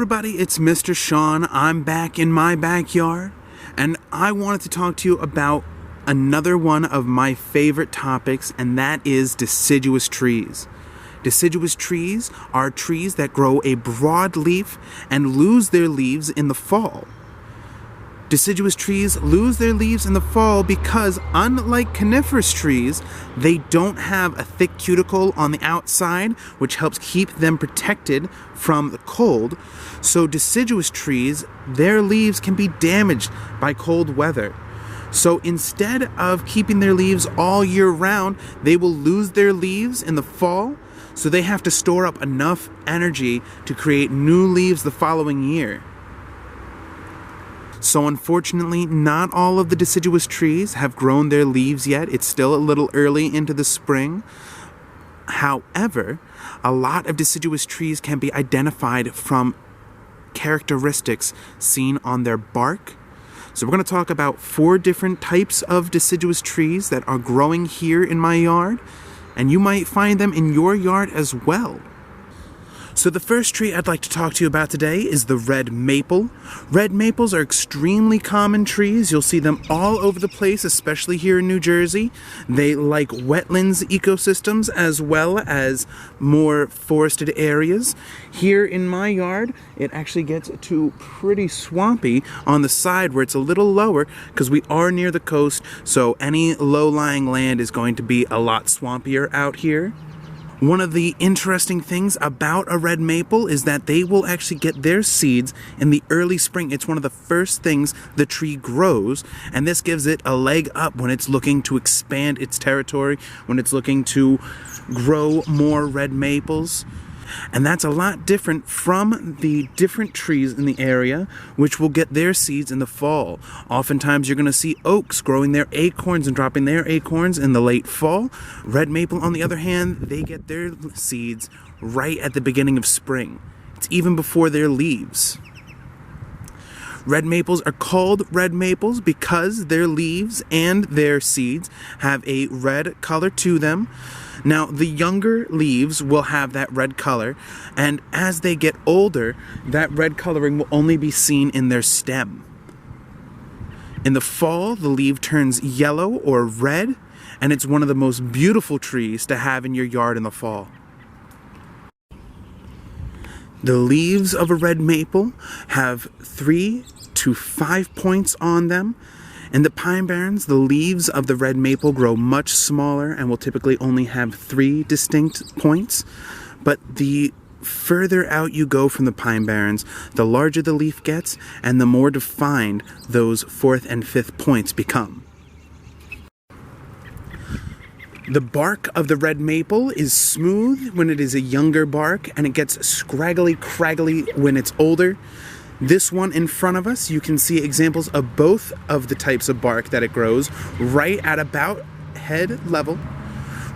everybody, it's Mr. Sean. I'm back in my backyard, and I wanted to talk to you about another one of my favorite topics, and that is deciduous trees. Deciduous trees are trees that grow a broad leaf and lose their leaves in the fall. Deciduous trees lose their leaves in the fall because, unlike coniferous trees, they don't have a thick cuticle on the outside, which helps keep them protected from the cold. So deciduous trees, their leaves can be damaged by cold weather. So instead of keeping their leaves all year round, they will lose their leaves in the fall, so they have to store up enough energy to create new leaves the following year. So unfortunately, not all of the deciduous trees have grown their leaves yet. It's still a little early into the spring. However, a lot of deciduous trees can be identified from characteristics seen on their bark. So we're going to talk about 4 different types of deciduous trees that are growing here in my yard, and you might find them in your yard as well. So the first tree I'd like to talk to you about today is the red maple. Red maples are extremely common trees. You'll see them all over the place, especially here in New Jersey. They like wetlands ecosystems as well as more forested areas. Here in my yard, it actually gets to pretty swampy on the side where it's a little lower because we are near the coast, so any low-lying land is going to be a lot swampier out here. One of the interesting things about a red maple is that they will actually get their seeds in the early spring. It's one of the first things the tree grows, and this gives it a leg up when it's looking to expand its territory, when it's looking to grow more red maples. And that's a lot different from the different trees in the area, which will get their seeds in the fall. Oftentimes you're going to see oaks growing their acorns and dropping their acorns in the late fall. Red maple, on the other hand, they get their seeds right at the beginning of spring. It's even before their leaves. Red maples are called red maples because their leaves and their seeds have a red color to them. Now, the younger leaves will have that red color, and as they get older, that red coloring will only be seen in their stem. In the fall, the leaf turns yellow or red, and it's one of the most beautiful trees to have in your yard in the fall. The leaves of a red maple have 3 to 5 points on them. In the pine barrens, the leaves of the red maple grow much smaller and will typically only have 3 distinct points. But the further out you go from the pine barrens, the larger the leaf gets and the more defined those 4th and 5th points become. The bark of the red maple is smooth when it is a younger bark, and it gets scraggly, craggly when it's older. This one in front of us, you can see examples of both of the types of bark that it grows right at about head level.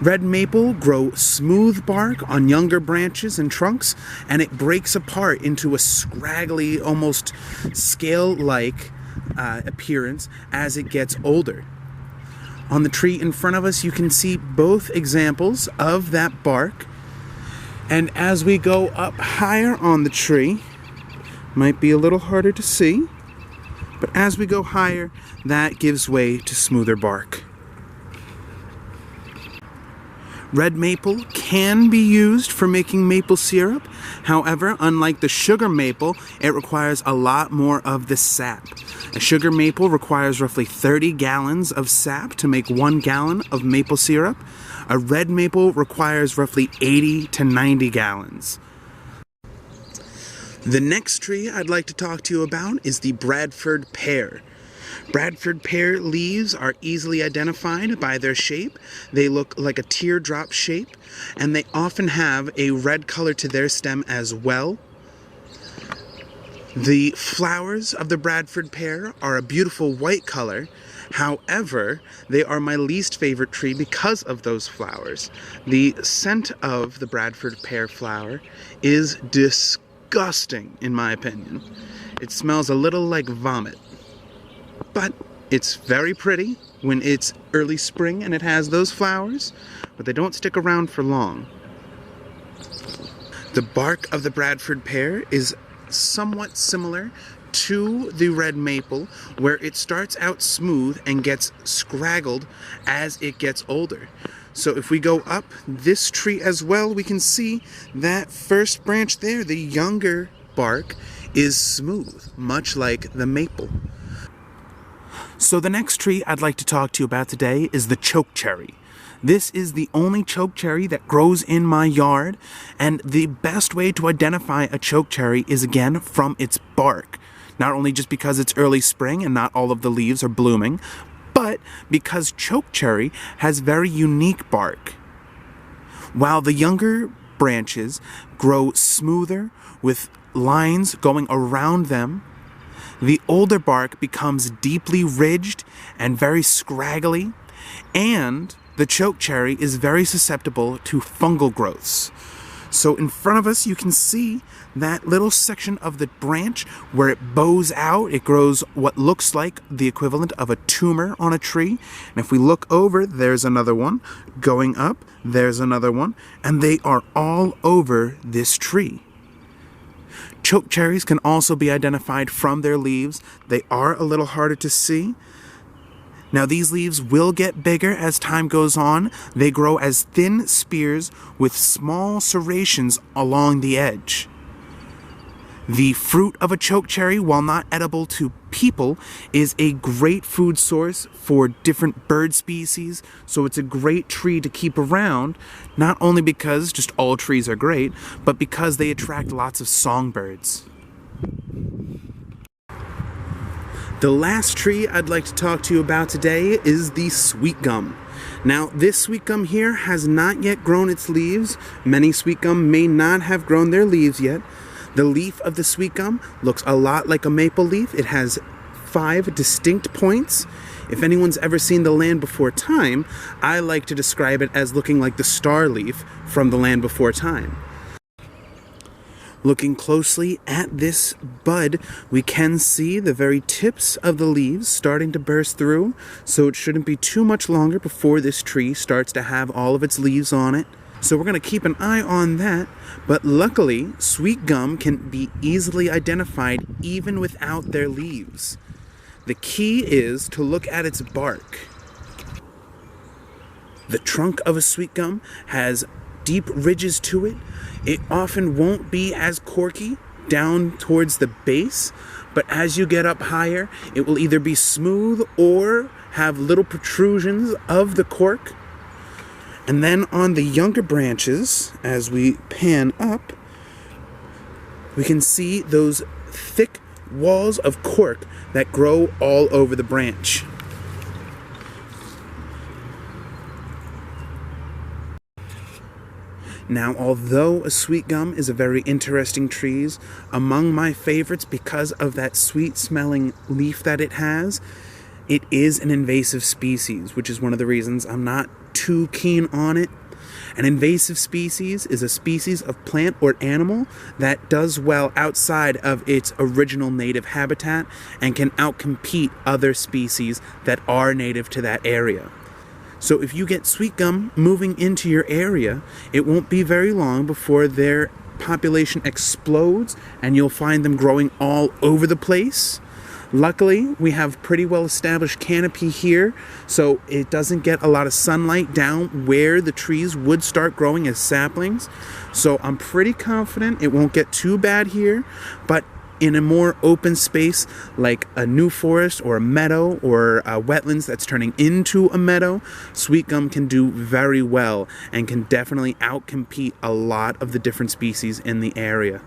Red maple grow smooth bark on younger branches and trunks, and it breaks apart into a scraggly, almost scale-like appearance as it gets older. On the tree in front of us, you can see both examples of that bark. And as we go up higher on the tree, might be a little harder to see, but as we go higher, that gives way to smoother bark. Red maple can be used for making maple syrup. However, unlike the sugar maple, it requires a lot more of the sap. A sugar maple requires roughly 30 gallons of sap to make 1 gallon of maple syrup. A red maple requires roughly 80 to 90 gallons. The next tree I'd like to talk to you about is the Bradford pear. Bradford pear leaves are easily identified by their shape. They look like a teardrop shape, and they often have a red color to their stem as well. The flowers of the Bradford pear are a beautiful white color. However, they are my least favorite tree because of those flowers. The scent of the Bradford pear flower is disgusting, in my opinion. It smells a little like vomit. But it's very pretty when it's early spring and it has those flowers, but they don't stick around for long. The bark of the Bradford pear is somewhat similar to the red maple, where it starts out smooth and gets scraggled as it gets older. So if we go up this tree as well, we can see that first branch there, the younger bark is smooth, much like the maple. So the next tree I'd like to talk to you about today is the chokecherry. This is the only chokecherry that grows in my yard, and the best way to identify a chokecherry is again from its bark. Not only just because it's early spring and not all of the leaves are blooming, but because chokecherry has very unique bark. While the younger branches grow smoother with lines going around them, the older bark becomes deeply ridged and very scraggly, and the chokecherry is very susceptible to fungal growths. So in front of us, you can see that little section of the branch where it bows out. It grows what looks like the equivalent of a tumor on a tree. And if we look over, there's another one. Going up, there's another one. And they are all over this tree. Chokecherries can also be identified from their leaves. They are a little harder to see. Now these leaves will get bigger as time goes on. They grow as thin spears with small serrations along the edge. The fruit of a chokecherry, while not edible to people, is a great food source for different bird species, so it's a great tree to keep around, not only because just all trees are great, but because they attract lots of songbirds. The last tree I'd like to talk to you about today is the sweet gum. Now, this sweet gum here has not yet grown its leaves. Many sweet gum may not have grown their leaves yet. The leaf of the sweet gum looks a lot like a maple leaf. It has 5 distinct points. If anyone's ever seen The Land Before Time, I like to describe it as looking like the star leaf from The Land Before Time. Looking closely at this bud, we can see the very tips of the leaves starting to burst through, so it shouldn't be too much longer before this tree starts to have all of its leaves on it. So we're going to keep an eye on that, but luckily, sweet gum can be easily identified even without their leaves. The key is to look at its bark. The trunk of a sweet gum has deep ridges to it. It often won't be as corky down towards the base, but as you get up higher, it will either be smooth or have little protrusions of the cork. And then on the younger branches, as we pan up, we can see those thick walls of cork that grow all over the branch. Now, although a sweet gum is a very interesting tree, among my favorites because of that sweet-smelling leaf that it has, it is an invasive species, which is one of the reasons I'm not too keen on it. An invasive species is a species of plant or animal that does well outside of its original native habitat and can outcompete other species that are native to that area. So if you get sweet gum moving into your area, it won't be very long before their population explodes and you'll find them growing all over the place. Luckily, we have pretty well established canopy here, so it doesn't get a lot of sunlight down where the trees would start growing as saplings. So I'm pretty confident it won't get too bad here, but in a more open space like a new forest or a meadow or a wetlands that's turning into a meadow, sweet gum can do very well and can definitely outcompete a lot of the different species in the area.